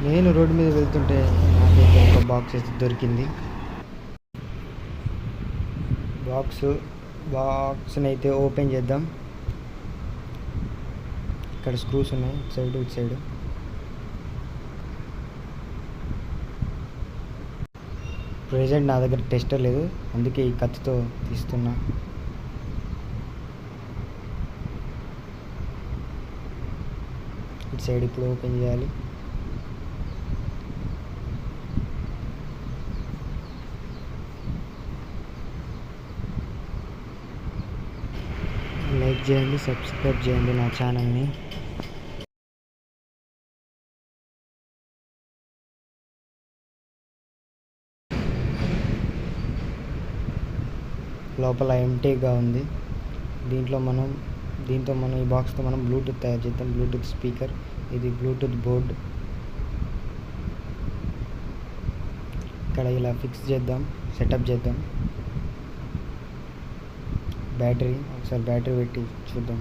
నేను రోడ్డు మీద వెళ్తుంటే నాకైతే ఒక బాక్స్ అయితే దొరికింది. బాక్స్ని అయితే ఓపెన్ చేద్దాం. ఇక్కడ స్క్రూస్ ఉన్నాయి, ఇటు సైడ్. ప్రెజెంట్ నా దగ్గర టెస్టర్ లేదు, అందుకే ఈ కత్తితో తీస్తున్నా. ఇటు సైడ్ ఇప్పుడు ఓపెన్ చేయాలి. లైక్ చేయండి, సబ్స్క్రైబ్ చేయండి నా ఛానల్ని. లోపల ఎంటీగా ఉంది. దీంతో మనం ఈ బాక్స్తో మనం బ్లూటూత్ తయారు చేద్దాం. బ్లూటూత్ స్పీకర్, ఇది బ్లూటూత్ బోర్డ్. ఇక్కడ ఇలా ఫిక్స్ చేద్దాం, సెటప్ చేద్దాం. ఒకసారి బ్యాటరీ పెట్టి చూద్దాం.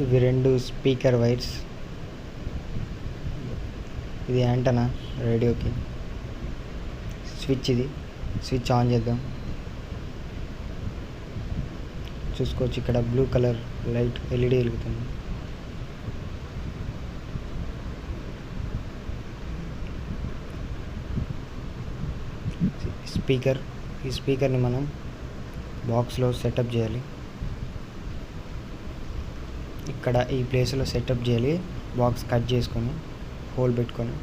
ఇవి 2 స్పీకర్ వైర్స్. ఇది యాంటనా రేడియోకి. స్విచ్ ఆన్ చేద్దాం. చూసుకోవచ్చు, ఇక్కడ బ్లూ కలర్ లైట్ ఎల్ఈడి వెలుగుతుంది. ఈ స్పీకర్ని మనం బాక్స్లో సెటప్ చేయాలి. ఇక్కడ ఈ ప్లేస్లో సెటప్ చేయాలి. బాక్స్ కట్ చేసుకొని హోల్ పెట్టుకొని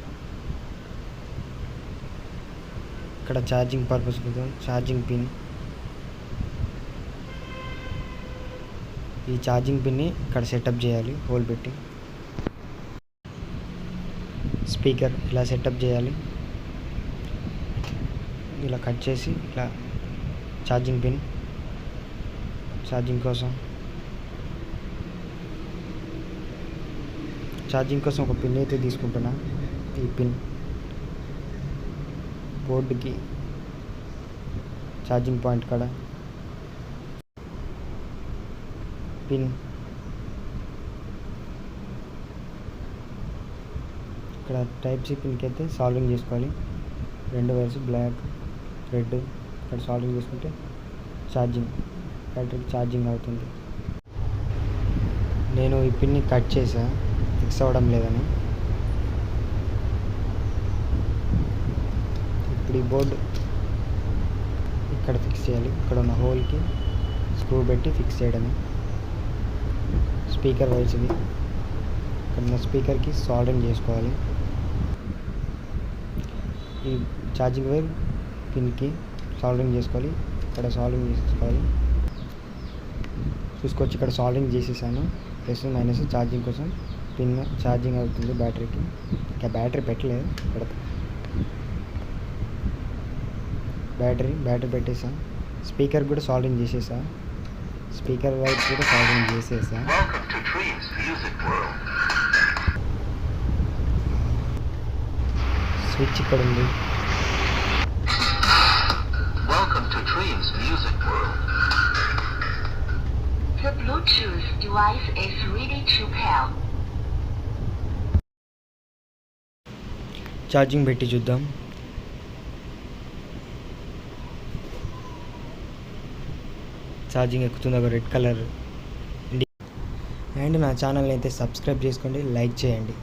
ఇక్కడ ఛార్జింగ్ పర్పస్ కోసం ఛార్జింగ్ పిన్. ఈ ఛార్జింగ్ పిన్ని ఇక్కడ సెటప్ చేయాలి హోల్ పెట్టి. స్పీకర్ ఇలా సెటప్ చేయాలి. ఇలా కట్ చేసి ఇలా ఛార్జింగ్ పిన్, ఛార్జింగ్ కోసం ఒక పిన్ అయితే తీసుకుంటున్నా. ఈ పిన్ బోర్డుకి ఛార్జింగ్ పాయింట్ కాడ పిన్. ఇక్కడ టైప్ సి పిన్కి అయితే సాల్వింగ్ చేసుకోవాలి. 2 వైర్స్ బ్లాక్ రెడ్. ఇక్కడ సాల్వింగ్ చేసుకుంటే బ్యాటరీకి ఛార్జింగ్ అవుతుంది. నేను ఈ పిన్ని కట్ చేసా, ఫిక్స్ అవ్వడం లేదని. ఇప్పుడు ఈ బోర్డు ఇక్కడ ఫిక్స్ చేయాలి. ఇక్కడ ఉన్న హోల్కి స్క్రూ పెట్టి ఫిక్స్ చేయడమే. స్పీకర్ వైర్స్ ఇవి. ఇక్కడ ఉన్న స్పీకర్కి సాల్డరింగ్ చేసుకోవాలి. ఈ ఛార్జింగ్ వైర్ పిన్కి సాల్డరింగ్ చేసుకోవాలి. ఇక్కడ సాల్డరింగ్ చేసుకోవాలి. చూసుకోవచ్చు, ఇక్కడ సాల్డరింగ్ చేసేసాను. ప్లస్ మైనస్ ఛార్జింగ్ కోసం పిన్ ఛార్జింగ్ అవుతుంది బ్యాటరీకి. ఇంకా బ్యాటరీ పెట్టలేదు, పెడతా. బ్యాటరీ పెట్టేసా. స్పీకర్ కూడా సాల్డరింగ్ చేసేసా. స్పీకర్ వైర్స్ కూడా సాల్డరింగ్ చేసేసా. స్విచ్ ఇక్కడ ఉంది. The Bluetooth device is ready to pair. Charging పెట్టి చూద్దాం. ఛార్జింగ్ ఎక్కుతుంది, ఒక రెడ్ కలర్. అండ్ నా ఛానల్ని అయితే సబ్స్క్రైబ్ చేసుకోండి, లైక్ చేయండి.